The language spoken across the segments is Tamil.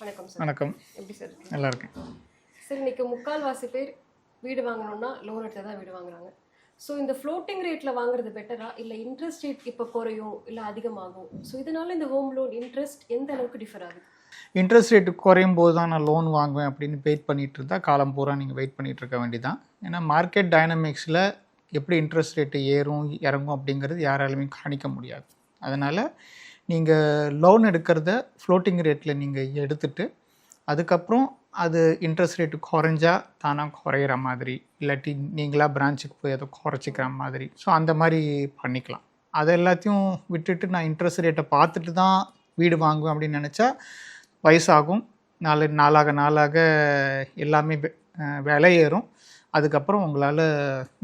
வணக்கம் சார். வணக்கம். எப்படி சார் இருக்கீங்க? நல்லா இருக்கேன் சார், இன்னைக்கு முக்கால்வாசி பேர் வீடு வாங்கணும்னா லோன் எடுத்து தான் வீடு வாங்குறாங்க. ஸோ இந்த ஃப்ளோட்டிங் ரேட்டில் வாங்குறது பெட்டரா, இல்லை இன்ட்ரெஸ்ட் ரேட் இப்போ குறையும் இல்லை அதிகமாகும்? ஸோ இதனால இந்த ஹோம் லோன் இன்ட்ரெஸ்ட் எந்த அளவுக்கு டிஃபர் ஆகுது? இன்ட்ரெஸ்ட் ரேட்டு குறையும் போது தான் நான் லோன் வாங்குவேன் அப்படின்னு வெயிட் பண்ணிட்டு இருந்தால் காலம் பூரா நீங்கள் வெயிட் பண்ணிட்டு இருக்க வேண்டியதான். ஏன்னா மார்க்கெட் டைனமிக்ஸில் எப்படி இன்ட்ரெஸ்ட் ரேட்டு ஏறும் இறங்கும் அப்படிங்கிறது யாராலுமே காணிக்க முடியாது. அதனால் நீங்கள் லோன் எடுக்கிறத ஃப்ளோட்டிங் ரேட்டில் நீங்கள் எடுத்துட்டு அதுக்கப்புறம் அது இன்ட்ரெஸ்ட் ரேட்டு குறைஞ்சா தானாக குறையிற மாதிரி, இல்லாட்டி நீங்களாக பிரான்ச்சுக்கு போய் அதை குறைச்சிக்கிற மாதிரி, ஸோ அந்த மாதிரி பண்ணிக்கலாம். அதை எல்லாத்தையும் விட்டுட்டு நான் இன்ட்ரெஸ்ட் ரேட்டை பார்த்துட்டு தான் வீடு வாங்குவேன் அப்படின்னு நினச்சா வயசாகும். நாளாக எல்லாமே விலை ஏறும். அதுக்கப்புறம் உங்களால்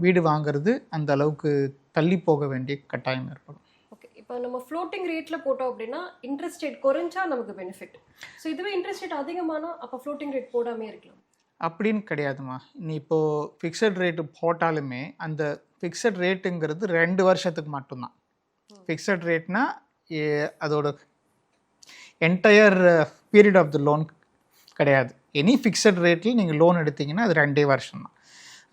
வீடு வாங்கிறது அந்த அளவுக்கு தள்ளி போக வேண்டிய கட்டாயம் ஏற்படும். ஓகே, இப்போ நம்ம ஃப்ளோட்டிங் ரேட்டில் போட்டோம் அப்படின்னா இன்ட்ரெஸ்ட் ரேட் குறைஞ்சா நமக்கு பெனிஃபிட். ஸோ இதுவே இன்ட்ரெஸ்ட் ரேட் அதிகமானா அப்போ ஃப்ளோட்டிங் ரேட் போடாமே இருக்கலாம் அப்படின்னு கிடையாதுமா. நீ இப்போது ஃபிக்ஸட் ரேட்டு போட்டாலுமே அந்த ஃபிக்ஸட் ரேட்டுங்கிறது 2 வருஷத்துக்கு மட்டும்தான். ஃபிக்ஸட் ரேட்னா அதோட entire period of the loan கிடையாது. எனி ஃபிக்ஸட் ரேட்டில் நீங்கள் லோன் எடுத்திங்கன்னா அது 2 வருஷம் தான்.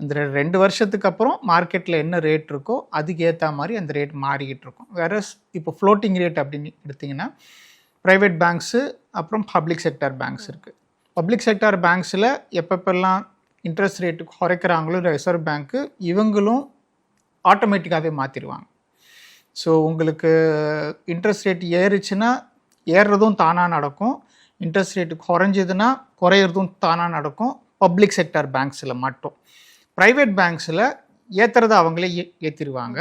அந்த 2 வருஷத்துக்கு அப்புறம் மார்க்கெட்டில் என்ன ரேட் இருக்கோ அதுக்கு ஏற்ற மாதிரி அந்த ரேட் மாறிக்கிட்டு இருக்கும். வேற இப்போ ஃப்ளோட்டிங் ரேட் அப்படின்னு எடுத்திங்கன்னா ப்ரைவேட் பேங்க்ஸு அப்புறம் பப்ளிக் செக்டார் பேங்க்ஸ் இருக்குது. பப்ளிக் செக்டார் பேங்க்ஸில் எப்பப்பெல்லாம் இன்ட்ரெஸ்ட் ரேட்டு குறைக்கிறாங்களோ ரிசர்வ் பேங்க்கு இவங்களும் ஆட்டோமேட்டிக்காகவே மாற்றிடுவாங்க. ஸோ உங்களுக்கு இன்ட்ரெஸ்ட் ரேட் ஏறுச்சுன்னா ஏறுறதும் தானாக நடக்கும், இன்ட்ரெஸ்ட் ரேட்டு குறைஞ்சதுன்னா குறையிறதும் தானாக நடக்கும். பப்ளிக் செக்டார் பேங்க்ஸில் மட்டும். ப்ரைவேட் பேங்க்ஸில் ஏற்றுறதை அவங்களே ஏற்றிடுவாங்க.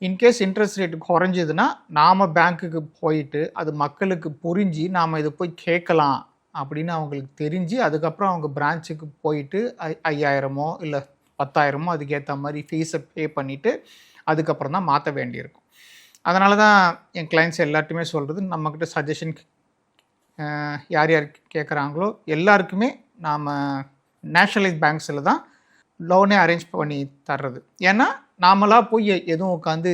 இன்கேஸ் இன்ட்ரெஸ்ட் ரேட்டு குறைஞ்சதுன்னா நாம் பேங்க்குக்கு போயிட்டு அது மக்களுக்கு புரிஞ்சு நாம் இதை போய் கேட்கலாம் அப்படின்னு அவங்களுக்கு தெரிஞ்சு அதுக்கப்புறம் அவங்க பிரான்ச்சுக்கு போயிட்டு 5000 இல்லை 10,000 அதுக்கேற்ற மாதிரி ஃபீஸை பே பண்ணிவிட்டு அதுக்கப்புறம் தான் மாற்ற வேண்டியிருக்கும். அதனால தான் என் கிளைண்ட்ஸ் எல்லாருக்குமே சொல்கிறது, நம்மக்கிட்ட சஜஷன் யார் யார் கேட்குறாங்களோ எல்லாருக்குமே நாம் நேஷ்னலைஸ் பேங்க்ஸில் தான் லோனே அரேஞ்ச் பண்ணி தர்றது. ஏன்னா நாமளாக போய் எதுவும் உட்காந்து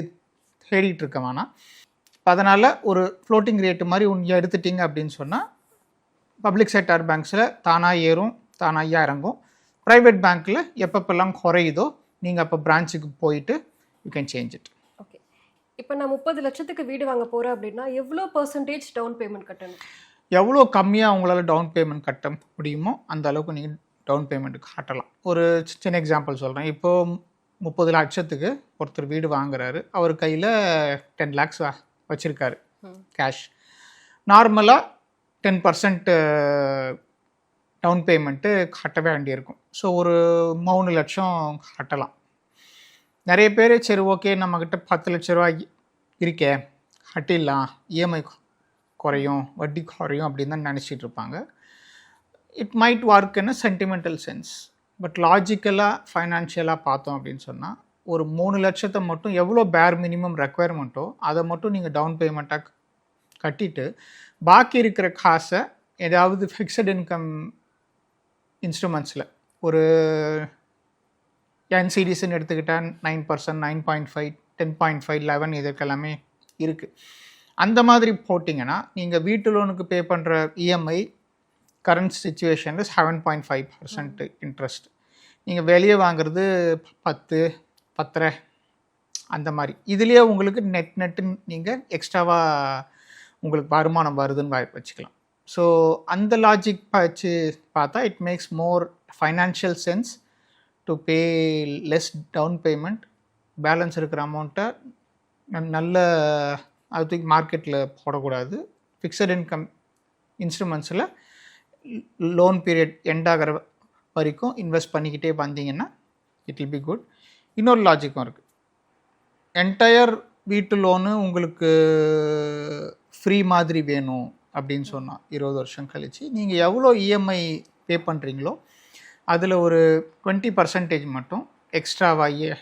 தேடிட்டு இருக்க வேணாம். அதனால் ஒரு ஃப்ளோட்டிங் ரேட்டு மாதிரி ஒன்று எடுத்துட்டிங்க அப்படின்னு சொன்னால் பப்ளிக் செக்டார் பேங்க்ஸில் தானாக ஏறும், தானாக இறங்கும். ப்ரைவேட் பேங்க்கில் எப்பப்பெல்லாம் குறையுதோ நீங்கள் அப்போ பிரான்ச்சுக்கு போயிட்டு you can change it. Okay, இப்போ நான் 30 லட்சத்துக்கு வீடு வாங்க போகிறேன் அப்படின்னா எவ்வளோ பர்சன்டேஜ் டவுன் பேமெண்ட் கட்டணும்? எவ்வளோ கம்மியாக உங்களால் டவுன் பேமெண்ட் கட்ட முடியுமோ அந்த அளவுக்கு நீங்கள் டவுன் பேமெண்ட் காட்டலாம். ஒரு சின்ன எக்ஸாம்பிள் சொல்கிறேன். இப்போது 30 லட்சத்துக்கு ஒருத்தர் வீடு வாங்குறாரு, அவர் கையில் 10 lakhs வச்சுருக்காரு கேஷ். நார்மலாக 10% டவுன் பேமெண்ட்டு கட்ட வேண்டியிருக்கும். ஸோ ஒரு 3 லட்சம் கட்டலாம். நிறைய பேர் சரி ஓகே நம்மக்கிட்ட 10 லட்ச ரூபாய் இருக்கே கட்டிடலாம், இஎம்ஐ குறையும் வட்டி குறையும் அப்படின்னு தான் நினச்சிட்டு இருப்பாங்க. It might work in a sentimental sense. But லாஜிக்கலாக ஃபைனான்ஷியலாக பார்த்தோம் அப்படின்னு சொன்னால் ஒரு 3 லட்சத்தை மட்டும் எவ்வளோ பேர் மினிமம் ரெக்குயர்மெண்ட்டோ அதை மட்டும் நீங்கள் டவுன் பேமெண்ட்டாக கட்டிட்டு பாக்கி இருக்கிற காசை ஏதாவது ஃபிக்ஸட் இன்கம் இன்ஸ்ட்ருமெண்ட்ஸில் ஒரு என்சிடிஸ்ன்னு எடுத்துக்கிட்டால் 9%, 9.5, 10.5, 11 இதற்கெல்லாமே இருக்குது. அந்த மாதிரி போட்டிங்கன்னா நீங்கள் வீட்டு லோனுக்கு பே பண்ணுற இஎம்ஐ கரண்ட் சிச்சுவேஷனில் 7.5% இன்ட்ரெஸ்ட். நீங்கள் வெளியே வாங்குறது 10, 10.5 அந்த மாதிரி. இதுலேயே உங்களுக்கு நெட்டு நீங்கள் எக்ஸ்ட்ராவாக உங்களுக்கு வருமானம் வருதுன்னு வச்சுக்கலாம். ஸோ அந்த லாஜிக் வச்சு பார்த்தா it makes more financial sense to pay less down payment. Balance இருக்கிற அமௌண்ட்டை நல்ல அதுக்கு மார்க்கெட்டில் போடக்கூடாது. ஃபிக்ஸட் இன்கம் இன்ஸ்ட்ருமெண்ட்ஸில் லோன் பீரியட் எண்ட் ஆகிற வரைக்கும் இன்வெஸ்ட் பண்ணிக்கிட்டே வந்தீங்கன்னா இட் வில் பி குட். இன்னொரு லாஜிக்கும் இருக்குது. என்டையர் வீட்டு லோனு உங்களுக்கு ஃப்ரீ மாதிரி வேணும் அப்படின்னு சொன்னால் 20 வருஷம் கழித்து நீங்கள் எவ்வளோ இஎம்ஐ பே பண்ணுறீங்களோ அதில் ஒரு 20% மட்டும் எக்ஸ்ட்ராவாக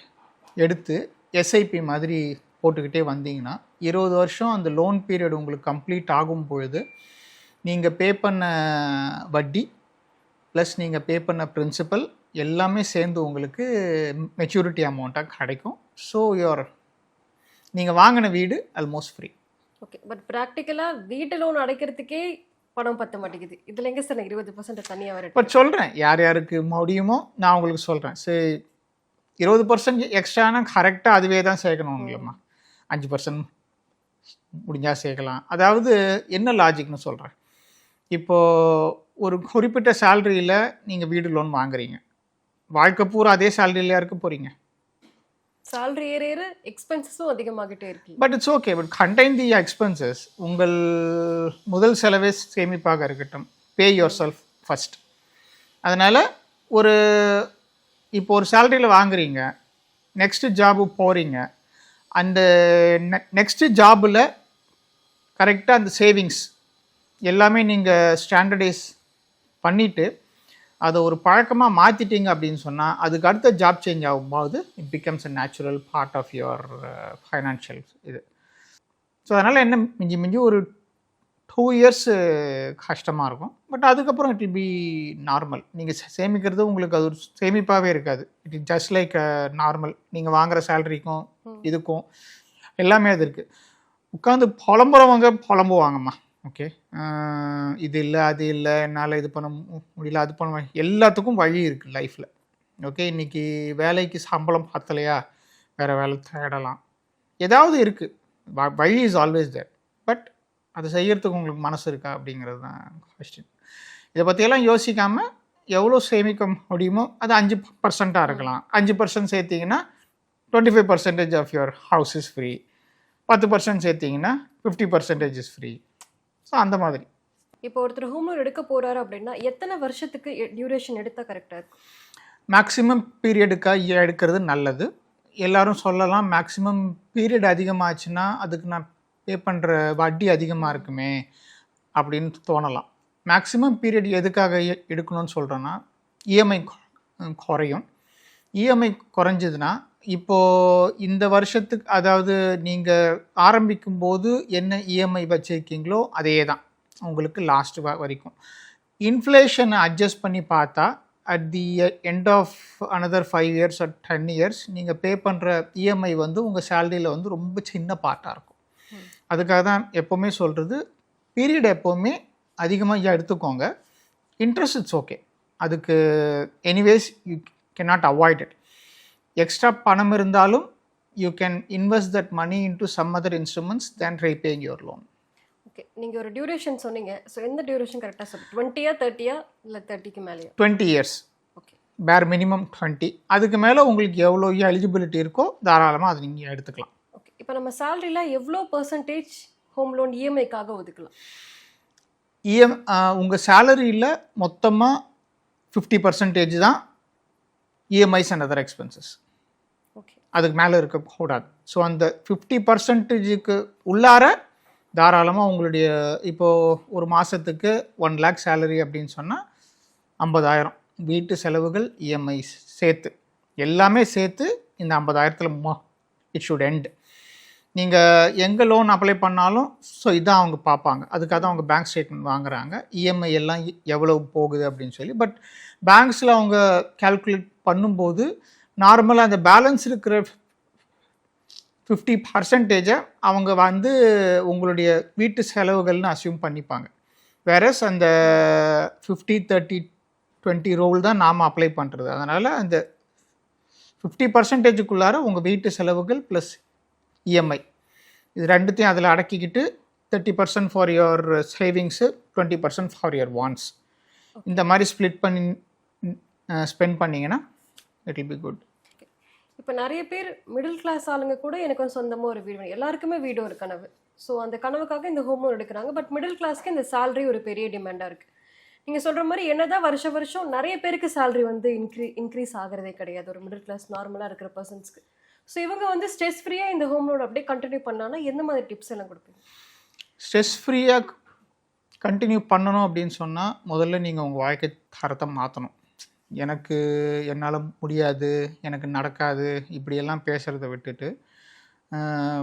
எடுத்து எஸ்ஐபி மாதிரி போட்டுக்கிட்டே வந்தீங்கன்னா 20 வருஷம் அந்த லோன் பீரியட் உங்களுக்கு கம்ப்ளீட் ஆகும் பொழுது நீங்கள் பே பண்ண வட்டி ப்ளஸ் நீங்கள் பே பண்ண பிரின்சிபல் எல்லாமே சேர்ந்து உங்களுக்கு மெச்சூரிட்டி அமௌண்ட்டாக கிடைக்கும். ஸோ நீங்கள் வாங்கின வீடு ஆல்மோஸ்ட் ஃப்ரீ. ஓகே, பட் ப்ராக்டிக்கலாக வீட்டு லோன் அடைக்கிறதுக்கே பணம் பத்த மாட்டேங்குது. இதுல எங்க சார் நான் 20% தனியா வர பட் சொல்கிறேன் யார் யாருக்கு முடியுமோ நான் உங்களுக்கு சொல்கிறேன். சரி 20% எக்ஸ்ட்ரானா கரெக்டாக அதுவே தான் சேர்க்கணும் இல்லைம்மா. 5% முடிஞ்சால் சேர்க்கலாம். அதாவது என்ன லாஜிக்னு சொல்கிறேன். இப்போது ஒரு குறிப்பிட்ட சேலரியில் நீங்கள் வீடு லோன் வாங்குறீங்க. வாழ்க்கை பூரா அதே சேலரியில் இருக்க போகிறீங்க. சேலரி ஏற ஏற எக்ஸ்பென்சஸும் அதிகமாகிட்டே இருக்கு. But it's okay. But contain the expenses. உங்கள் முதல் செலவே சேமிப்பாக இருக்கட்டும். பே யுவர் செல்ஃப் ஃபஸ்ட். அதனால் இப்போ ஒரு சேலரியில் வாங்குறீங்க, நெக்ஸ்ட்டு ஜாபு போகிறீங்க, அந்த நெக்ஸ்ட்டு ஜாபில் கரெக்டாக அந்த சேவிங்ஸ் எல்லாமே நீங்கள் ஸ்டாண்டர்டைஸ் பண்ணிவிட்டு அதை ஒரு பழக்கமாக மாற்றிட்டீங்க அப்படின்னு சொன்னால் அதுக்கு அடுத்த ஜாப் சேஞ்ச் ஆகும்போது it becomes a natural part of your financial இது. ஸோ அதனால் என்ன மிஞ்சி மிஞ்சி ஒரு 2 இயர்ஸ் கஷ்டமாக இருக்கும். பட் அதுக்கப்புறம் இட் வில் பி நார்மல். நீங்கள் சேமிக்கிறது உங்களுக்கு அது ஒரு சேமிப்பாகவே இருக்காது. It is just like normal. நீங்கள் வாங்குகிற சேலரிக்கும் இதுக்கும் எல்லாமே அது இருக்குது. உட்காந்து புலம்புறவங்க புலம்புவாங்கம்மா. ஓகே, இது இல்லை அது இல்லை, என்னால் இது பண்ண முடியல, அது பண்ண எல்லாத்துக்கும் வழி இருக்குது லைஃப்பில். ஓகே, இன்றைக்கி வேலைக்கு சம்பளம் பத்தலையா வேறு வேலை தேடலாம், ஏதாவது இருக்குது. வழி இஸ் ஆல்வேஸ் தேர். பட் அதை செய்யறதுக்கு உங்களுக்கு மனசு இருக்கா அப்படிங்கிறது தான் கொஸ்டின். இதை பற்றியெல்லாம் யோசிக்காமல் எவ்வளோ சேமிக்க முடியுமோ அது 5% இருக்கலாம். 5% சேர்த்திங்கன்னா 25% of your house is free. 10% சேர்த்திங்கன்னா 50% இஸ் ஃப்ரீ. ஸோ அந்த மாதிரி. இப்போ ஒருத்தர் ஹோம் லோன் எடுக்க போகிறாரு அப்படின்னா எத்தனை வருஷத்துக்கு டியூரேஷன் எடுத்தால் கரெக்டாக இருக்கும்? மேக்ஸிமம் பீரியடுக்காக எடுக்கிறது நல்லது. எல்லோரும் சொல்லலாம் மேக்ஸிமம் பீரியட் அதிகமாச்சுன்னா அதுக்கு நான் பே பண்ணுற வட்டி அதிகமாக இருக்குமே அப்படின்னு தோணலாம். மேக்ஸிமம் பீரியட் எதுக்காக எடுக்கணும்னு சொல்கிறேன்னா இஎம்ஐ குறையும். இஎம்ஐ குறைஞ்சதுன்னா இப்போது இந்த வருஷத்துக்கு, அதாவது நீங்கள் ஆரம்பிக்கும்போது என்ன இஎம்ஐ வச்சுருக்கீங்களோ அதே தான் உங்களுக்கு லாஸ்ட் வரைக்கும். இன்ஃப்ளேஷனை அட்ஜஸ்ட் பண்ணி பார்த்தா at the end of another 5 years or 10 years நீங்கள் பே பண்ணுற இஎம்ஐ வந்து உங்கள் சேலரியில் வந்து ரொம்ப சின்ன பார்ட்டாக இருக்கும். அதுக்காக தான் எப்போவுமே சொல்கிறது பீரியட் எப்போவுமே அதிகமாக எடுத்துக்கோங்க. இன்ட்ரெஸ்ட் இட்ஸ் ஓகே, அதுக்கு anyways you cannot avoid it. Extra பணம் இருந்தாலும் you can invest that money into some other instruments than repaying your loan. Okay, நீங்கள் ஒரு டியூரேஷன் சொன்னீங்க. ஸோ எந்த டியூரேஷன் கரெக்டாக சொல்லுங்கள்? 20 30 இல்லை 30க்கு மேலேயா? 20 years. ஓகே, பேர் மினிமம் 20. அதுக்கு மேலே உங்களுக்கு எவ்வளோ எலிஜிபிலிட்டி இருக்கோ தாராளமாக அது நீங்கள் எடுத்துக்கலாம். ஓகே, இப்போ நம்ம சேலரியில் எவ்வளோ பர்சன்டேஜ் ஹோம் லோன் இஎம்ஐக்காக ஒதுக்கலாம்? உங்கள் சேலரியில் மொத்தமாக 50% தான் EMIs and other expenses. Okay, அதுக்கு மேலே இருக்கக்கூடாது. ஸோ அந்த 50%க்கு உள்ளார தாராளமாக உங்களுடைய இப்போது ஒரு மாதத்துக்கு 1 lakh சேலரி அப்படின்னு சொன்னால் 50,000 வீட்டு செலவுகள் இஎம்ஐ சேர்த்து எல்லாமே சேர்த்து இந்த 50,000த்தில் இட் ஷுட் எண்ட். நீங்கள் எங்கே லோன் அப்ளை பண்ணாலும் ஸோ இதான் அவங்க பார்ப்பாங்க. அதுக்காக தான் அவங்க பேங்க் ஸ்டேட்மெண்ட் வாங்குறாங்க, இஎம்ஐ எல்லாம் எவ்வளோ போகுது அப்படின்னு சொல்லி. பட் பேங்க்ஸில் அவங்க கால்குலேட் பண்ணும்போது நார்மலாக அந்த பேலன்ஸ் இருக்கிற 50% அவங்க வந்து உங்களுடைய வீட்டு செலவுகள்னு அசியூம் பண்ணிப்பாங்க. வேறஸ் அந்த 50-30-20 ரூல் தான் நாம் அப்ளை பண்ணுறது. அதனால் அந்த 50%க்குள்ளார உங்கள் வீட்டு செலவுகள் ப்ளஸ் இஎம்ஐ இது ரெண்டுத்தையும் அதில் அடக்கிக்கிட்டு 30% for your savings, 20% for your wants, இந்த மாதிரி ஸ்ப்ளிட் பண்ணி ஸ்பெண்ட் பண்ணிங்கன்னா இட் வில் பி குட். இப்போ நிறைய பேர் மிடில் கிளாஸ் ஆளுங்க கூட எனக்கு வந்து சொந்தமாக ஒரு வீடு வேணும், எல்லாருக்குமே வீடு ஒரு கனவு. ஸோ அந்த கனவுக்காக இந்த ஹோம் லோன் எடுக்கிறாங்க. பட் மிடில் கிளாஸ்க்கு இந்த சேலரி ஒரு பெரிய டிமாண்டாக இருக்குது. நீங்கள் சொல்கிற மாதிரி என்னதான் வருஷம் நிறைய பேருக்கு சேலரி வந்து இன்க்ரீஸ் ஆகிறதே கிடையாது ஒரு மிடில் கிளாஸ் நார்மலாக இருக்கிற பர்சன்ஸ்க்கு. ஸோ இவங்க வந்து ஸ்ட்ரெஸ் ஃப்ரீயாக இந்த ஹோம் லோன் அப்படியே கண்டினியூ பண்ணான்னா எந்த மாதிரி டிப்ஸ் எல்லாம் கொடுப்பீங்க? ஸ்ட்ரெஸ் ஃப்ரீயாக கண்டினியூ பண்ணணும் அப்படின்னு சொன்னால் முதல்ல நீங்கள் உங்கள் வாழ்க்கை தரத்தை மாற்றணும். என்னால் முடியாது, எனக்கு நடக்காது இப்படியெல்லாம் பேசுகிறத விட்டுட்டு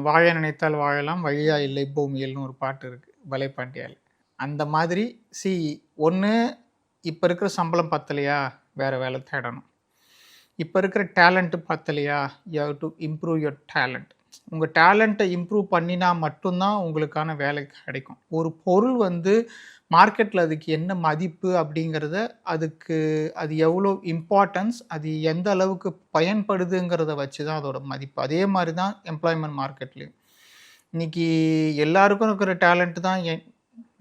வாழ நினைத்தால் வாழலாம், வழியா இல்லை பூமியல்னு ஒரு பாட்டு இருக்குது வலைப்பாண்டியால். அந்த மாதிரி ஒன்று இப்போ இருக்கிற சம்பளம் பத்தலையா வேறு வேலை தேடணும். இப்போ இருக்கிற டேலண்ட்டு பத்தலையா you have to improve your talent. உங்கள் டேலண்ட்டை இம்ப்ரூவ் பண்ணினா மட்டும்தான் உங்களுக்கான வேலை கிடைக்கும். ஒரு பொருள் வந்து மார்க்கெட்டில் அதுக்கு என்ன மதிப்பு அப்படிங்கிறத, அதுக்கு அது எவ்வளோ இம்பார்ட்டன்ஸ், அது எந்த அளவுக்கு பயன்படுதுங்கிறத வச்சு தான் அதோட மதிப்பு. அதே மாதிரி தான் எம்ப்ளாய்மெண்ட் மார்க்கெட்லேயும். இன்றைக்கி எல்லாருக்கும் இருக்கிற டேலண்ட் தான்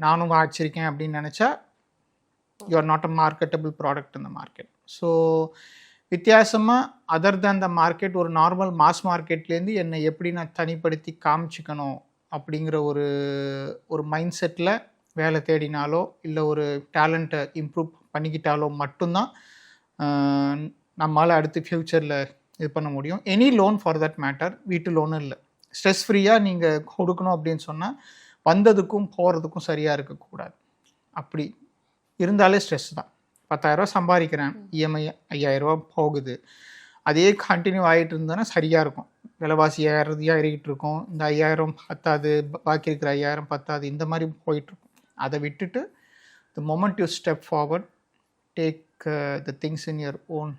நானும் வாச்சிருக்கேன் அப்படின்னு நினச்சா, you are not a marketable product in the market. So வித்தியாசமாக அதர் தேன் த மார்க்கெட், ஒரு நார்மல் மாஸ் மார்க்கெட்லேருந்து என்னை எப்படி நான் தனிப்படுத்தி காமிச்சிக்கணும் அப்படிங்கிற ஒரு மைண்ட் செட்டில் வேலை தேடினாலோ இல்லை ஒரு டேலண்ட்டை இம்ப்ரூவ் பண்ணிக்கிட்டாலோ மட்டும்தான் நம்மளால் அடுத்து ஃப்யூச்சரில் இது பண்ண முடியும். Any loan for that matter, வீட்டு லோனும் இல்லை, ஸ்ட்ரெஸ் ஃப்ரீயாக நீங்கள் கொடுக்கணும் அப்படின்னு சொன்னால் வந்ததுக்கும் போகிறதுக்கும் சரியாக இருக்கக்கூடாது. அப்படி இருந்தாலே ஸ்ட்ரெஸ் தான். 10,000 சம்பாதிக்கிறேன், இஎம்ஐ 5,000 போகுது, அதே கண்டினியூ ஆகிட்டு இருந்தோன்னா சரியாக இருக்கும். விலைவாசி ஏறிக்கிட்டு இருக்கும், இந்த 5,000 பத்தாது, பாக்கி இருக்கிற 5,000 பத்தாது, இந்த மாதிரி போயிட்டுருக்கும். அதை விட்டுட்டு the moment you step forward, take the things in your own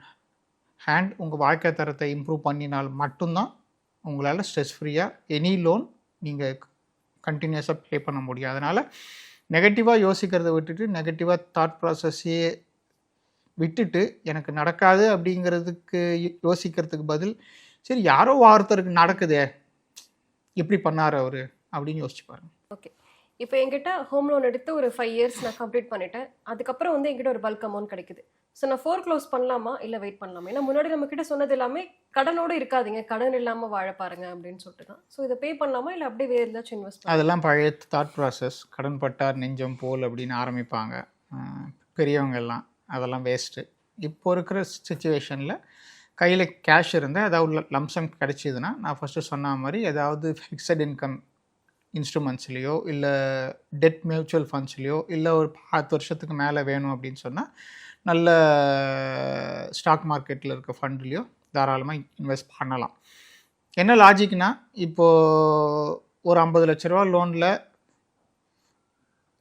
hand, உங்கள் வாழ்க்கை தரத்தை இம்ப்ரூவ் பண்ணினால் மட்டும்தான் உங்களால் ஸ்ட்ரெஸ் ஃப்ரீயாக எனி லோன் நீங்கள் கண்டினியூஸாக பே பண்ண முடியும். அதனால் நெகட்டிவாக யோசிக்கிறத விட்டுட்டு, நெகட்டிவாக தாட் ப்ராசஸ்ஸே விட்டுட்டு, எனக்கு நடக்காது அப்படிங்கிறதுக்கு யோசிக்கிறதுக்கு பதில், சரி யாரோ ஒருத்தருக்கு நடக்குதே, எப்படி பண்ணார் அவர் அப்படின்னு யோசிச்சு பாருங்க. ஓகே, இப்போ என்கிட்ட ஹோம் லோன் எடுத்து ஒரு 5 இயர்ஸ் நான் கம்ப்ளீட் பண்ணிட்டேன். அதுக்கப்புறம் வந்து என்கிட்ட ஒரு பல்க் அமௌண்ட் கிடைக்குது. ஸோ நான் க்ளோஸ் பண்ணலாமா இல்லை வெயிட் பண்ணலாமா? ஏன்னா முன்னாடி நம்ம கிட்ட சொன்னது எல்லாமே கடனோடு இருக்காதீங்க, கடன் இல்லாமல் வாழ பாருங்க அப்படின்னு சொல்லிட்டு தான். ஸோ இதை பே பண்ணலாமா இல்லை அப்படியே வேறு ஏதாச்சும் இன்வெஸ்ட் பண்ணலாம்? அதெல்லாம் பழைய தாட் ப்ராசஸ். கடன் பட்டார் நெஞ்சம் போல் அப்படின்னு ஆரம்பிப்பாங்க பெரியவங்க எல்லாம். அதெல்லாம் வேஸ்ட்டு. இப்போ இருக்கிற சுச்சுவேஷனில் கையில் கேஷ் இருந்தால் ஏதாவது லம்சம் கிடச்சிதுன்னா, நான் ஃபஸ்ட்டு சொன்ன மாதிரி ஏதாவது ஃபிக்ஸட் இன்கம் இன்ஸ்ட்ருமெண்ட்ஸ்லேயோ இல்லை டெட் மியூச்சுவல் ஃபண்ட்ஸ்லேயோ இல்லை ஒரு 10 வருஷத்துக்கு மேலே வேணும் அப்படின்னு சொன்னால் நல்ல ஸ்டாக் மார்க்கெட்டில் இருக்க ஃபண்ட்லேயோ தாராளமாக இன்வெஸ்ட் பண்ணலாம். என்ன லாஜிக்னா, இப்போது ஒரு 50 லட்ச ரூபா லோனில்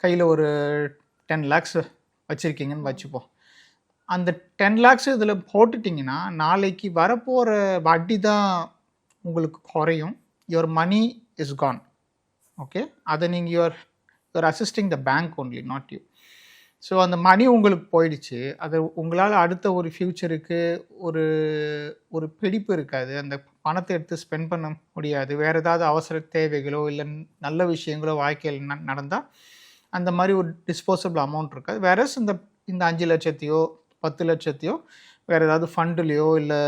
கையில் ஒரு 10 lakhs வச்சுருக்கீங்கன்னு வச்சுப்போம். அந்த 10 lakhs இதில் போட்டுட்டிங்கன்னா நாளைக்கு வரப்போகிற வட்டி தான் உங்களுக்கு குறையும். Your money is gone. Okay, அதை நீங்கள் you're assisting the bank only, not you. So அந்த மணி உங்களுக்கு போயிடுச்சு. அது உங்களால் அடுத்த ஒரு ஃப்யூச்சருக்கு ஒரு பிடிப்பு இருக்காது. அந்த பணத்தை எடுத்து ஸ்பெண்ட் பண்ண முடியாது. வேறு ஏதாவது அவசர தேவைகளோ இல்லை நல்ல விஷயங்களோ வாழ்க்கையில் நடந்தால் அந்த மாதிரி ஒரு டிஸ்போசபிள் அமௌண்ட் இருக்காது. வேற இந்த 5 லட்சத்தையோ 10 லட்சத்தையோ வேறு ஏதாவது ஃபண்டுலேயோ இல்லை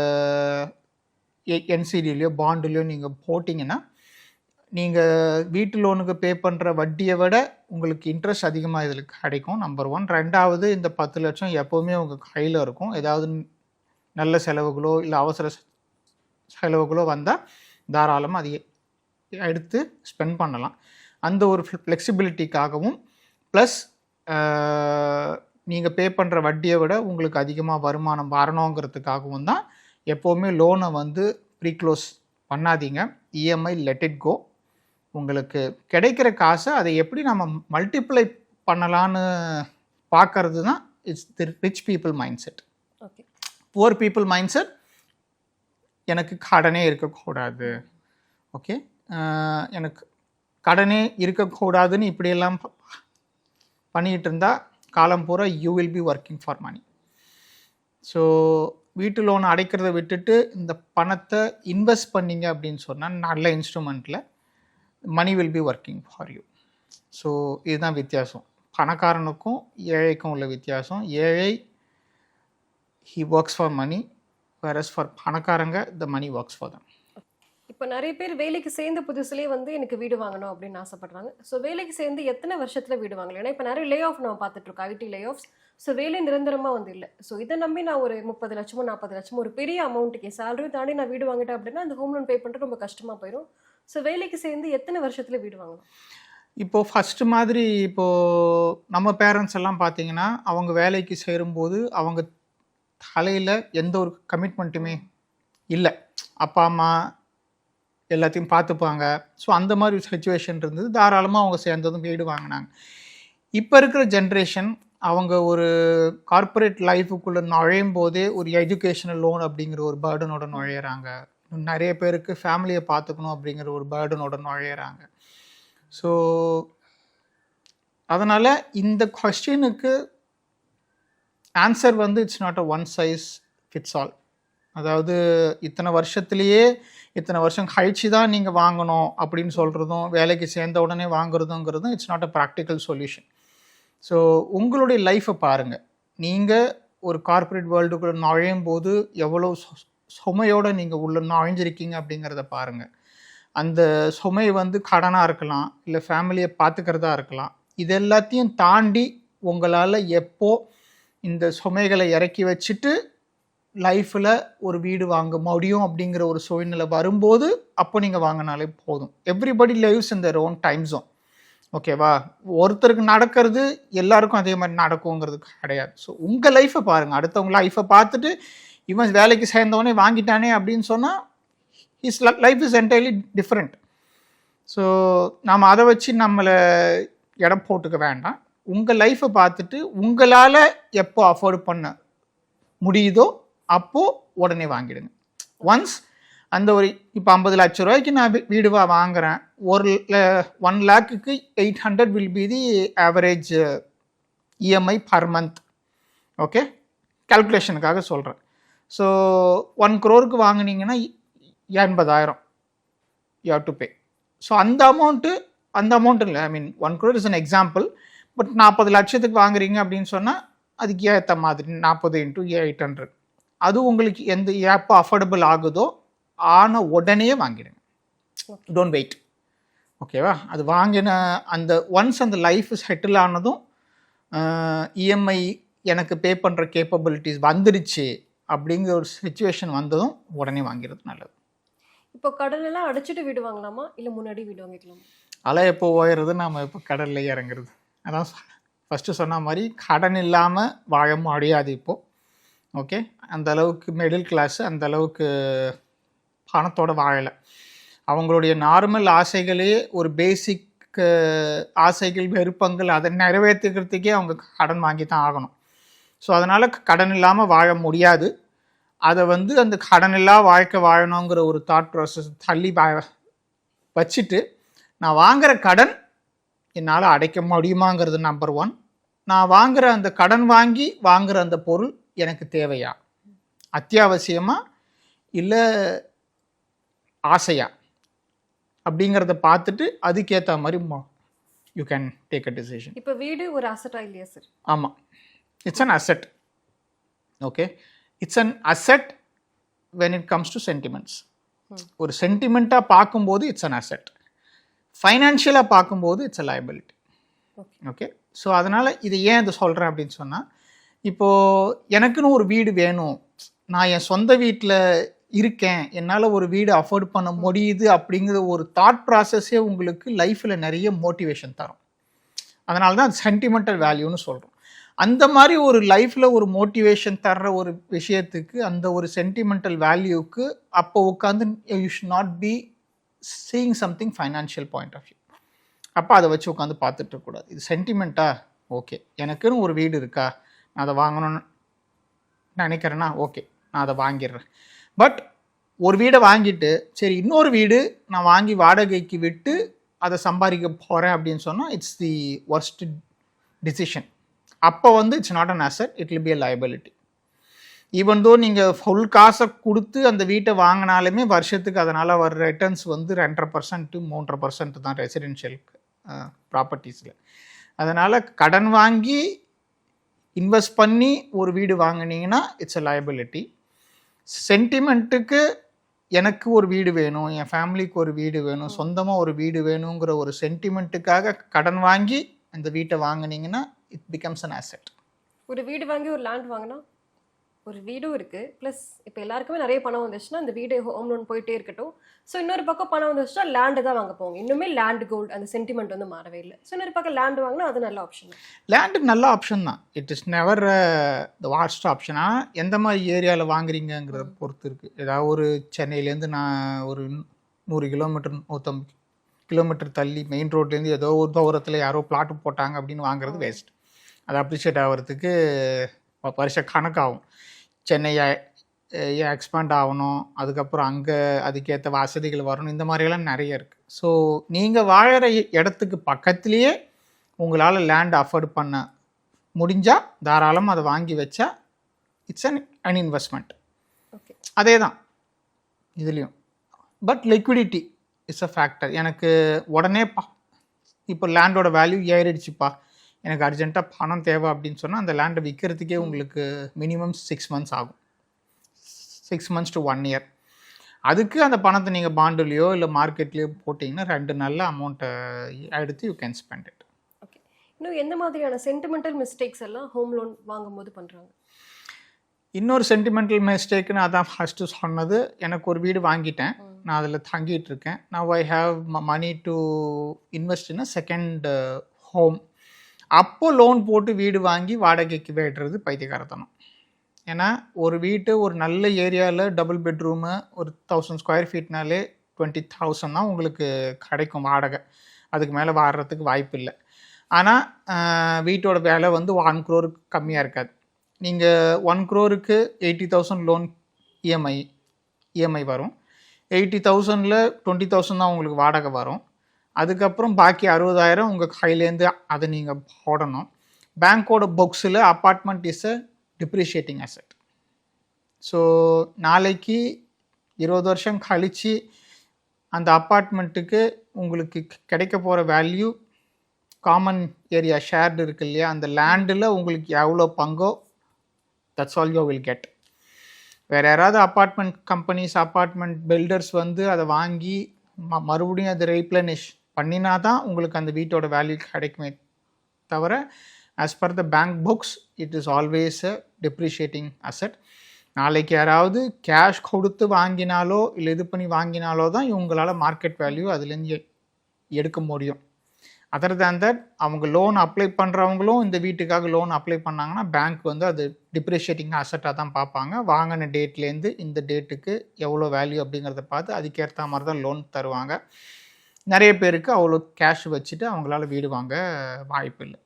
என்சிடிலையோ பாண்டுலையோ நீங்கள் போட்டிங்கன்னா, நீங்கள் வீட்டு லோனுக்கு பே பண்ணுற வட்டியை விட உங்களுக்கு இன்ட்ரெஸ்ட் அதிகமாக இதில் கிடைக்கும், நம்பர் 1. 2வது, இந்த 10 லட்சம் எப்போவுமே உங்கள் கையில் இருக்கும். ஏதாவது நல்ல செலவுகளோ இல்லை அவசர செலவுகளோ வந்தால் தாராளமாக அதை எடுத்து ஸ்பெண்ட் பண்ணலாம். அந்த ஒரு ஃப்ளெக்சிபிலிட்டிக்காகவும் ப்ளஸ் நீங்கள் பே பண்ணுற வட்டியை விட உங்களுக்கு அதிகமாக வருமானம் வரணுங்கிறதுக்காகவும் தான் எப்போவுமே லோனை வந்து ப்ரீக்ளோஸ் பண்ணாதீங்க. EMI let it go. உங்களுக்கு கிடைக்கிற காசை அதை எப்படி நம்ம மல்டிப்ளை பண்ணலான்னு பார்க்கறது தான் it's the rich people mind set. Okay, poor people mind set, எனக்கு கடனே இருக்கக்கூடாது. ஓகே, எனக்கு கடனே இருக்கக்கூடாதுன்னு இப்படியெல்லாம் பண்ணிகிட்டு இருந்தால் காலம் பூரா you will be working for money. So வீட்டு லோன் அடைக்கிறத விட்டுட்டு இந்த பணத்தை இன்வெஸ்ட் பண்ணிங்க அப்படின்னு சொன்னால் நல்ல இன்ஸ்ட்ருமெண்ட்டில் money will be working for you. So இதுதான் வித்தியாசம். பணக்காரனுக்கும் ஏழைக்கும் உள்ள வித்தியாசம். ஏழை he works for money, whereas for பணக்காரங்க the money works for them. இப்போ நிறைய பேர் வேலைக்கு சேர்ந்த புதுசுலேயே வந்து எனக்கு வீடு வாங்கணும் அப்படின்னு ஆசைப்படுறாங்க. ஸோ வேலைக்கு சேர்ந்து எத்தனை வருஷத்தில் வீடு வாங்கலாம்? ஏன்னா இப்போ நிறைய லே ஆஃப் நம்ம பார்த்துட்ருக்கோம், ஐடி லே ஆஃப்ஸ். ஸோ வேலை நிரந்தரமாக வந்து இல்லை. ஸோ இதை நம்பி நான் ஒரு 30 லட்சமோ 40 லட்சமோ ஒரு பெரிய அமௌண்ட்டுக்கு சேலரி தாண்டி நான் வீடு வாங்கிட்டேன் அப்படின்னா அந்த ஹோம் லோன் பே பண்ணுறது ரொம்ப கஷ்டமாக போயிடும். ஸோ வேலைக்கு சேர்ந்து எத்தனை வருஷத்தில் வீடு வாங்கலாம்? இப்போது ஃபஸ்ட்டு மாதிரி இப்போது நம்ம பேரண்ட்ஸ் எல்லாம் பார்த்தீங்கன்னா, அவங்க வேலைக்கு சேரும்போது அவங்க தலையில் எந்த ஒரு கமிட்மெண்ட்டுமே இல்லை. அப்பா அம்மா எல்லாத்தையும் பார்த்துப்பாங்க. ஸோ அந்த மாதிரி சுச்சுவேஷன் இருந்தது. தாராளமாக அவங்க சேர்ந்ததும் வீடு வாங்கினாங்க. இப்போ இருக்கிற ஜென்ரேஷன் அவங்க ஒரு கார்ப்பரேட் லைஃபுக்குள்ளே நுழையும் போதே ஒரு எஜுகேஷனல் லோன் அப்படிங்கிற ஒரு பேர்டனோட நுழையிறாங்க. நிறைய பேருக்கு ஃபேமிலியை பார்த்துக்கணும் அப்படிங்கிற ஒரு பேர்டனோட நுழையிறாங்க. ஸோ அதனால் இந்த கொஸ்டினுக்கு ஆன்சர் வந்து it's not a one size fits all. அதாவது இத்தனை வருஷத்துலேயே இத்தனை வருஷம் கழிச்சு தான் நீங்கள் வாங்கணும் அப்படின்னு சொல்கிறதும் வேலைக்கு சேர்ந்த உடனே வாங்குறதுங்கிறதும் it's not a practical solution. So உங்களுடைய லைஃப்பை பாருங்கள். நீங்கள் ஒரு கார்ப்பரேட் வேர்ல்டுக்குள்ளே நுழையும் போது எவ்வளோ சுமையோடு நீங்கள் உள்ள நுழைஞ்சிருக்கீங்க அப்படிங்கிறத பாருங்கள். அந்த சுமை வந்து கடனாக இருக்கலாம், இல்லை ஃபேமிலியை பார்த்துக்கிறதா இருக்கலாம். இது எல்லாத்தையும் தாண்டி உங்களால் எப்போ இந்த சுமைகளை இறக்கி வச்சுட்டு லைஃப்பில் ஒரு வீடு வாங்க முடியும் அப்படிங்கிற ஒரு சூழ்நிலை வரும்போது அப்போ நீங்கள் வாங்கினாலே போதும். Everybody lives in their own time zone. ஓகேவா? ஒருத்தருக்கு நடக்கிறது எல்லாருக்கும் அதே மாதிரி நடக்குங்கிறது கிடையாது. ஸோ உங்கள் லைஃப்பை பாருங்கள். அடுத்தவங்க லைஃப்பை பார்த்துட்டு இவன் வேலைக்கு சேர்ந்தவனே வாங்கிட்டானே அப்படின்னு சொன்னால் his life is entirely different. So நாம் அதை வச்சு நம்மளை இடம் போட்டுக்க வேண்டாம். உங்கள் லைஃப்பை பார்த்துட்டு உங்களால் எப்போ அஃபோர்ட் பண்ண முடியுதோ அப்போது உடனே வாங்கிடுங்க. ஒன்ஸ் அந்த ஒரு இப்போ 50 லட்ச ரூபாய்க்கு நான் வீடு வாங்குகிறேன், 1 லேக்குக்கு 800 will be the average EMI per month. Okay, கால்குலேஷனுக்காக சொல்கிறேன். ஸோ 1 crore வாங்கினீங்கன்னா 80,000 you have to pay. So அந்த அமௌண்ட் இல்லை, I mean 1 crore is an example. But 40 லட்சத்துக்கு வாங்குறீங்க அப்படின்னு சொன்னால் அதுக்கு ஏற்ற மாதிரி 40 × 800 அது உங்களுக்கு எந்த எப்போ அஃபோர்டபுள் ஆகுதோ ஆன உடனே வாங்கிடுங்க. Don't wait. ஓகேவா? அது வாங்கின அந்த ஒன்ஸ் அந்த லைஃப் செட்டில் ஆனதும் இஎம்ஐ எனக்கு பே பண்ணுற கேப்பபிலிட்டிஸ் வந்துடுச்சு அப்படிங்கிற ஒரு சுச்சுவேஷன் வந்ததும் உடனே வாங்கிறது நல்லது. இப்போ கடனெல்லாம் அடைச்சிட்டு வீடு வாங்கலாமா, இல்லை முன்னாடி வீடு வாங்கிக்கலாமா? அலை எப்போ ஓயிறது, நாம் எப்போ கடலில் இறங்குறது. அதான் ஃபஸ்ட்டு சொன்ன மாதிரி கடன் இல்லாமல் வாழ முடியாது இப்போது. ஓகே, அந்த அளவுக்கு மிடில் கிளாஸு அந்த அளவுக்கு பணத்தோடு வாழலை. அவங்களுடைய நார்மல் ஆசைகளே ஒரு பேசிக் ஆசைகள் விருப்பங்கள் அதை நிறைவேற்றுக்கிறதுக்கே அவங்க கடன் வாங்கி தான் ஆகணும். ஸோ அதனால் கடன் இல்லாமல் வாழ முடியாது. அதை வந்து அந்த கடன் இல்லா வாழ்க்கை வாழணுங்கிற ஒரு தாட் ப்ராசஸ் தள்ளி வச்சுட்டு நான் வாங்குகிற கடன் என்னால் அடைக்க முடியுமாங்கிறது நம்பர் 1. நான் வாங்குகிற அந்த கடன் வாங்கி வாங்குகிற அந்த பொருள் எனக்கு தேவையா, அத்தியாவசியமா, இல்லை ஆசையா அப்படிங்கிறத பார்த்துட்டு அதுக்கேற்ற மாதிரி you can take a decision. இப்போ வீடு ஒரு அசட்டா இல்லையா சார்? ஆமாம், it's an asset. Okay, it's an asset when it comes to sentiments. ஒரு சென்டிமெண்ட்டாக பார்க்கும்போது இட்ஸ் அன் அசெட், ஃபைனான்ஷியலாக பார்க்கும்போது it's a liability. Okay, so அதனால் இது ஏன் இதை சொல்கிறேன் அப்படின்னு சொன்னால், இப்போது எனக்குன்னு ஒரு வீடு வேணும், நான் என் சொந்த வீட்டில் இருக்கேன், என்னால் ஒரு வீடு அஃபோர்ட் பண்ண முடியுது அப்படிங்கிற ஒரு தாட் ப்ராசஸே உங்களுக்கு லைஃப்பில் நிறைய மோட்டிவேஷன் தரும். அதனால தான் சென்டிமெண்டல் வேல்யூன்னு சொல்கிறோம். அந்த மாதிரி ஒரு லைஃப்பில் ஒரு மோட்டிவேஷன் தர்ற ஒரு விஷயத்துக்கு, அந்த ஒரு சென்டிமெண்டல் வேல்யூக்கு அப்போ உட்காந்து you should not be seeing something financial point of view. அப்போ அதை வச்சு உட்காந்து பார்த்துட்டு இருக்கக்கூடாது. இது சென்டிமெண்ட்டா, ஓகே, எனக்குன்னு ஒரு வீடு இருக்கா, நான் அதை வாங்கணும்னு நினைக்கிறேன்னா ஓகே, நான் அதை வாங்கிடுறேன். பட் ஒரு வீடை வாங்கிட்டு சரி இன்னொரு வீடு நான் வாங்கி வாடகைக்கு விட்டு அதை சம்பாதிக்க போகிறேன் அப்படின்னு சொன்னால் இட்ஸ் தி ஒர்ஸ்ட் டிசிஷன். அப்போ வந்து it's not an asset, it will be a liability. Even though நீங்கள் ஃபுல் காசை கொடுத்து அந்த வீட்டை வாங்கினாலுமே வருஷத்துக்கு அதனால் வர ரிட்டர்ன்ஸ் வந்து 2.5% 3% தான் ரெசிடென்ஷியல் ப்ராப்பர்ட்டிஸில். அதனால் கடன் வாங்கி இன்வெஸ்ட் பண்ணி ஒரு வீடு வாங்கினீங்கன்னா இட்ஸ் அ லைபிலிட்டி. சென்டிமெண்ட்டுக்கு எனக்கு ஒரு வீடு வேணும், என் ஃபேமிலிக்கு ஒரு வீடு வேணும், சொந்தமாக ஒரு வீடு வேணுங்கிற ஒரு சென்டிமெண்ட்டுக்காக கடன் வாங்கி அந்த வீட்டை வாங்கினீங்கன்னா இட் பிகம்ஸ் அன் அசெட். ஒரு வீடு வாங்கி ஒரு லேண்ட் வாங்கினா ஒரு வீடும் இருக்குது, ப்ளஸ் இப்போ எல்லாருக்குமே நிறைய பணம் வந்துச்சுன்னா அந்த வீடு ஹோம் லோன் போயிட்டே இருக்கட்டும். ஸோ இன்னொரு பக்கம் பணம் வந்துச்சுன்னா லேண்டு தான் வாங்க போவாங்க. இன்னுமே லேண்ட் கோல்டு அந்த சென்டிமெண்ட் வந்து மாறவே இல்லை. ஸோ இன்னொரு பக்கம் லேண்டு வாங்கினா அது நல்ல ஆப்ஷன். லேண்டு நல்ல ஆப்ஷன் தான், it is never the worst option. ஆனால் எந்த மாதிரி ஏரியாவில் வாங்குறீங்கிறத பொறுத்து இருக்குது. ஏதாவது ஒரு சென்னையிலேருந்து நான் ஒரு 100 கிலோமீட்டர் 150 கிலோமீட்டர் தள்ளி மெயின் ரோட்லேருந்து ஏதோ ஒரு தூரத்தில் யாரோ பிளாட்டு போட்டாங்க அப்படின்னு வாங்குறது வேஸ்ட். அது அப்ரிஷியேட் ஆகிறதுக்கு வருஷ கணக்காகும். சென்னையை எக்ஸ்பேண்ட் ஆகணும், அதுக்கப்புறம் அங்கே அதுக்கேற்ற வசதிகள் வரணும், இந்த மாதிரியெல்லாம் நிறைய இருக்குது. ஸோ நீங்கள் வாழற இடத்துக்கு பக்கத்துலேயே உங்களால் லேண்ட் அஃபோர்ட் பண்ண முடிஞ்சால் தாராளமாக அதை வாங்கி வச்சா இட்ஸ் அன் இன்வெஸ்ட்மெண்ட். ஓகே, அதே தான் இதுலேயும். But liquidity is a factor. எனக்கு உடனே இப்போ லேண்டோட வேல்யூ ஏறிடுச்சுப்பா, எனக்கு அர்ஜென்ட்டாக பணம் தேவை அப்படின்னு சொன்னால் அந்த லேண்டை விற்கிறதுக்கே உங்களுக்கு மினிமம் 6 months ஆகும். 6 months to 1 year. அதுக்கு அந்த பணத்தை நீங்கள் பாண்டுலேயோ இல்லை மார்க்கெட்லேயோ போட்டிங்கன்னா 2 நல்ல அமௌண்ட்டை எடுத்து you can spend it. Okay. இன்னும் எந்த மாதிரியான சென்டிமெண்டல் மிஸ்டேக்ஸ் எல்லாம் ஹோம் லோன் வாங்கும்போது பண்ணுறாங்க? இன்னொரு சென்டிமெண்டல் மிஸ்டேக்குன்னு அதான் ஃபஸ்ட்டு சொன்னது. எனக்கு ஒரு வீடு வாங்கிட்டேன், நான் அதில் தங்கிட்டு இருக்கேன். Now I have money to invest in a second home. அப்போ லோன் போட்டு வீடு வாங்கி வாடகைக்கு விடுறது பைத்தியக்காரத்தனம். ஏன்னா ஒரு வீட்டு ஒரு நல்ல ஏரியாவில் டபுள் பெட்ரூமு ஒரு 1000 ஸ்கொயர் ஃபீட்னாலே 20,000 தான் உங்களுக்கு கிடைக்கும் வாடகை. அதுக்கு மேலே வாடுறதுக்கு வாய்ப்பு இல்லை. ஆனால் வீட்டோட விலை வந்து 1 crore கம்மியாக இருக்காது. நீங்கள் 1 crore 80,000 லோன் இஎம்ஐ வரும். 80,000ல் 20,000 தான் உங்களுக்கு வாடகை வரும். அதுக்கப்புறம் பாக்கி 60,000 உங்கள் கையிலேருந்து அதை நீங்கள் போடணும். பேங்க்கோட புக்ஸில் apartment is a depreciating asset. So நாளைக்கு 20 வருஷம் கழித்து அந்த அப்பார்ட்மெண்ட்டுக்கு உங்களுக்கு கிடைக்க போகிற வேல்யூ காமன் ஏரியா ஷேர்டு இருக்கு இல்லையா, அந்த லேண்டில் உங்களுக்கு எவ்வளோ பங்கோ that's all you will get. வேறு யாராவது அப்பார்ட்மெண்ட் கம்பெனிஸ் அப்பார்ட்மெண்ட் பில்டர்ஸ் வந்து அதை வாங்கி மறுபடியும் அதை ரீப்ளனிஷ் பண்ணினா தான் உங்களுக்கு அந்த வீட்டோட வேல்யூ கிடைக்குமே தவிர as per the bank books it is always a depreciating asset. நாளைக்கு யாராவது கேஷ் கொடுத்து வாங்கினாலோ இல்லை இது பண்ணி வாங்கினாலோ தான் இவங்களால் மார்க்கெட் வேல்யூ அதுலேருந்து எடுக்க முடியும். அதர் தேன் தட் அவங்க லோன் அப்ளை பண்ணுறவங்களும் இந்த வீட்டுக்காக லோன் அப்ளை பண்ணாங்கன்னா பேங்க் வந்து அது டிப்ரிஷியேட்டிங் அசட்டாக தான் பார்ப்பாங்க. வாங்கின டேட்லேருந்து இந்த டேட்டுக்கு எவ்வளோ வேல்யூ அப்படிங்கிறத பார்த்து அதுக்கேற்ற மாதிரி தான் லோன் தருவாங்க. நிறைய பேருக்கு அவ்வளோ கேஷ் வச்சுட்டு அவங்களால வீடு வாங்க வாய்ப்பு இல்லை.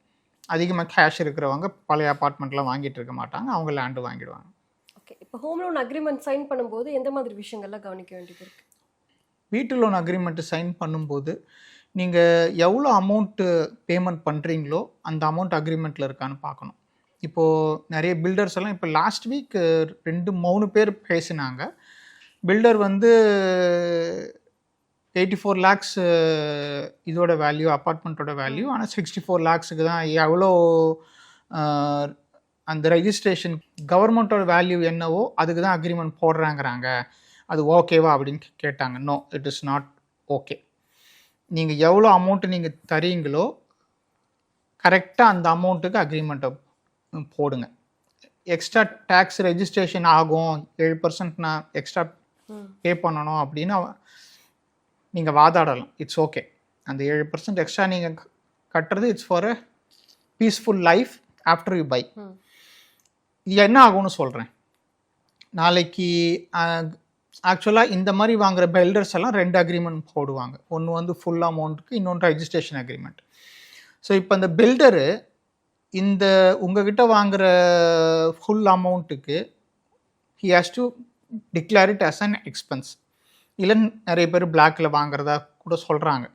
அதிகமாக கேஷ் இருக்கிறவங்க பழைய அப்பார்ட்மெண்ட்லாம் வாங்கிட்டு இருக்க மாட்டாங்க, அவங்க லேண்டு வாங்கிடுவாங்க. ஓகே, இப்போ ஹோம் லோன் அக்ரிமெண்ட் சைன் பண்ணும்போது எந்த மாதிரி விஷயங்கள்லாம் கவனிக்க வேண்டியது இருக்குது? வீட்டு லோன் அக்ரிமெண்ட்டு சைன் பண்ணும்போது நீங்கள் எவ்வளோ அமௌண்ட்டு பேமெண்ட் பண்ணுறீங்களோ அந்த அமௌண்ட் அக்ரிமெண்ட்டில் இருக்கான்னு பார்க்கணும். இப்போது நிறைய பில்டர்ஸ் எல்லாம் இப்போ லாஸ்ட் வீக் 2-3 பேர் பேசினாங்க. பில்டர் வந்து 84 lakhs இதோட வேல்யூ அப்பார்ட்மெண்ட்டோட வேல்யூ, ஆனால் 64 lakhsக்கு தான் எவ்வளோ அந்த ரெஜிஸ்ட்ரேஷன் கவர்மெண்ட்டோட வேல்யூ என்னவோ அதுக்கு தான் அக்ரிமெண்ட் போடுறாங்கிறாங்க, அது ஓகேவா அப்படின்னு கேட்டாங்க. No, it is not okay. நீங்கள் எவ்வளோ அமௌண்ட்டு நீங்கள் தரீங்களோ கரெக்டாக அந்த அமௌண்ட்டுக்கு அக்ரிமெண்ட்டை போடுங்க. எக்ஸ்ட்ரா டேக்ஸ் ரெஜிஸ்ட்ரேஷன் ஆகும் 7% நான் எக்ஸ்ட்ரா பே பண்ணணும் அப்படின்னு நீங்கள் வாதாடலாம், இட்ஸ் ஓகே. அந்த 7% எக்ஸ்ட்ரா நீங்கள் கட்டுறது it's for a peaceful life after you buy. இது என்ன ஆகும்னு சொல்கிறேன். நாளைக்கு ஆக்சுவலாக இந்த மாதிரி வாங்குகிற பில்டர்ஸ் எல்லாம் 2 அக்ரிமெண்ட் போடுவாங்க. ஒன்று வந்து ஃபுல் அமௌண்ட்டுக்கு, இன்னொன்று ரெஜிஸ்ட்ரேஷன் அக்ரிமெண்ட். ஸோ இப்போ இந்த பில்டரு இந்த உங்ககிட்ட வாங்குகிற ஃபுல் அமௌண்ட்டுக்கு he has to declare it as an expense. இல்லை நிறைய பேர் பிளாக்ல வாங்குறதா கூட சொல்கிறாங்க.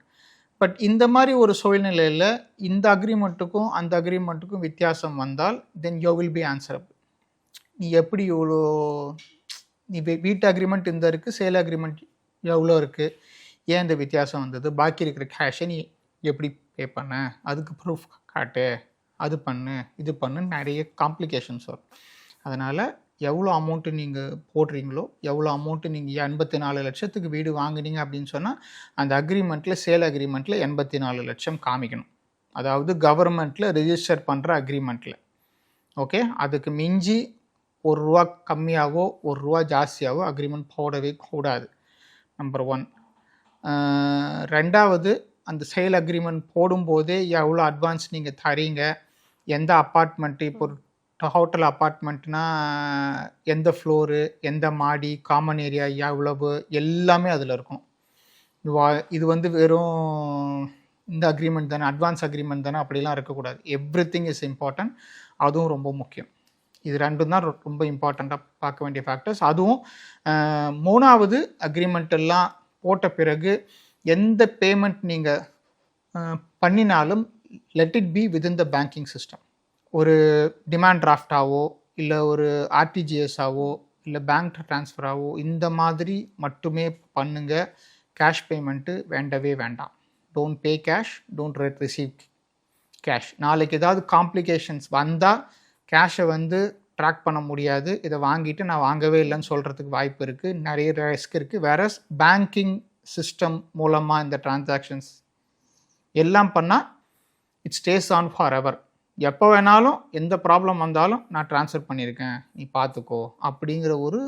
பட் இந்த மாதிரி ஒரு சூழ்நிலையில் இந்த அக்ரிமெண்ட்டுக்கும் அந்த அக்ரிமெண்ட்டுக்கும் வித்தியாசம் வந்தால் then you will B answerable. நீ எப்படி இவ்வளோ, நீ வீட்டு அக்ரிமெண்ட் இந்த இருக்குது, சேல் அக்ரிமெண்ட் எவ்வளோ இருக்குது, ஏன் இந்த வித்தியாசம் வந்தது, பாக்கி இருக்கிற கேஷை நீ எப்படி பே பண்ண, அதுக்கு ப்ரூஃப் காட்டு, அது பண்ணு இது பண்ணுன்னு நிறைய காம்ப்ளிகேஷன்ஸ் வரும். அதனால் எவ்வளோ அமௌண்ட்டு நீங்கள் போடுறீங்களோ, எவ்வளோ அமௌண்ட்டு நீங்கள் 84 லட்சத்துக்கு வீடு வாங்குனீங்க அப்படின்னு சொன்னால் அந்த அக்ரிமெண்ட்டில் சேல் அக்ரிமெண்ட்டில் 84 லட்சம் காமிக்கணும். அதாவது கவர்மெண்ட்டில் ரெஜிஸ்டர் பண்ணுற அக்ரிமெண்ட்டில். ஓகே, அதுக்கு மிஞ்சி ₹1 கம்மியாகவோ ₹1 ஜாஸ்தியாகவோ அக்ரிமெண்ட் போடவே கூடாது. நம்பர் 1. ரெண்டாவது, அந்த சேல் அக்ரிமெண்ட் போடும்போதே எவ்வளோ அட்வான்ஸ் நீங்கள் தரீங்க, எந்த அப்பார்ட்மெண்ட்டு, இப்போ ஹோட்டல் அப்பார்ட்மெண்ட்னா எந்த ஃப்ளோரு, எந்த மாடி, காமன் ஏரியா எவ்வளவு, எல்லாமே அதில் இருக்கும். இது வந்து வெறும் இந்த அக்ரிமெண்ட் தானே, அட்வான்ஸ் அக்ரிமெண்ட் தானே அப்படிலாம் இருக்கக்கூடாது. Everything is important. அதுவும் ரொம்ப முக்கியம். இது 2 தான் ரொம்ப இம்பார்ட்டண்ட்டாக பார்க்க வேண்டிய ஃபேக்டர்ஸ். அதுவும் 3வது அக்ரிமெண்ட் எல்லாம் போட்ட பிறகு எந்த பேமெண்ட் நீங்கள் பண்ணினாலும் let it be within the banking system. ஒரு டிமாண்ட் டிராஃப்டாவோ இல்லை ஒரு ஆர்டிஜிஎஸ்ஸாவோ இல்லை பேங்க் ட்ரான்ஸ்ஃபராகவோ இந்த மாதிரி மட்டுமே பண்ணுங்க. கேஷ் பேமெண்ட்டு வேண்டவே வேண்டாம். Don't pay cash, don't receive cash. நாளைக்கு ஏதாவது காம்ப்ளிகேஷன்ஸ் வந்தால் கேஷை வந்து ட்ராக் பண்ண முடியாது. இதை வாங்கிட்டு நான் வாங்கவே இல்லைன்னு சொல்கிறதுக்கு வாய்ப்பு இருக்குது. நிறைய ரிஸ்க் இருக்குது. வேற பேங்கிங் சிஸ்டம் மூலமாக இந்த டிரான்சாக்ஷன்ஸ் எல்லாம் பண்ணால் it stay on for ever. எப்போ வேணாலும் எந்த ப்ராப்ளம் வந்தாலும் நான் ட்ரான்ஸ்ஃபர் பண்ணியிருக்கேன், நீ பார்த்துக்கோ அப்படிங்கிற ஒரு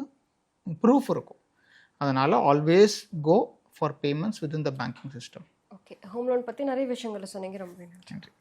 ப்ரூஃப் இருக்கும். அதனால் always go for payments within the banking system. Okay, home loan பற்றி நிறைய விஷயங்களை சொன்னீங்க. ரொம்ப நன்றி.